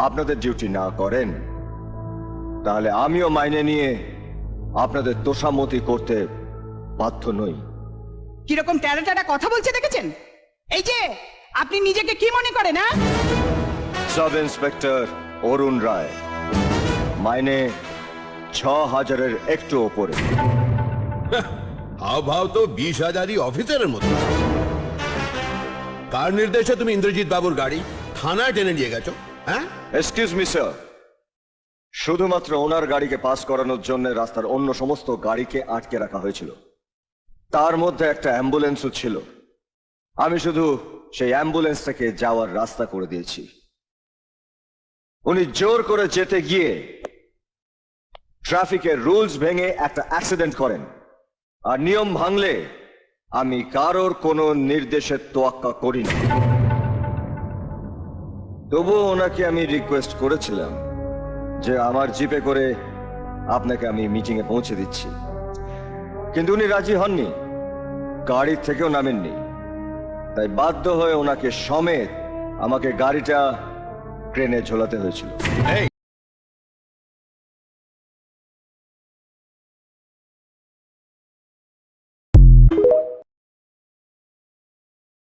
আপনাদের ডিউটি না করেন তাহলে আমিও মাইনে নিয়ে আপনাদের তোষামতি করতে বাধ্য নই। কিরকম ট্যারা ট্যারা কথা বলছে দেখেছেন? এই যে আপনি নিজেকে কি মনে করেন? হ্যাঁ, সাব ইন্সপেক্টর অরুণ রায়, মাইনে ৬,০০০-এর একটু ওপরে। হাও ভাও তো 20,000-ই অফিসারের মতো। কার নির্দেশে তুমি ইন্দ্রজিৎ বাবুর গাড়ি থানায় টেনে নিয়ে গেছো? হ্যাঁ, এক্সকিউজ মি স্যার, শুধুমাত্র ওনার গাড়িকে পাস করানোর জন্য রাস্তার অন্য সমস্ত গাড়িকে আটকে রাখা হয়েছিল। তার মধ্যে একটা অ্যাম্বুলেন্সও ছিল। আমি শুধু সেই অ্যাম্বুলেন্সটাকে যাওয়ার রাস্তা করে দিয়েছি। উনি জোর করে যেতে গিয়ে ট্রাফিকের রুলস ভেঙে একটা অ্যাক্সিডেন্ট করেন, আর নিয়ম ভাঙলে আমি কারোর কোনো নির্দেশের তোয়াক্কা করি না। তবুও ওনাকে আমি রিকোয়েস্ট করেছিলাম যে আমার জিপে করে আপনাকে আমি মিটিং এ পৌঁছে দিচ্ছি, কিন্তু উনি রাজি হননি, গাড়ি থেকেও নামেননি। তাই বাধ্য হয়ে ওনাকে সমেত আমাকে গাড়িটা ট্রেনে ঝোলাতে হয়েছিল। এই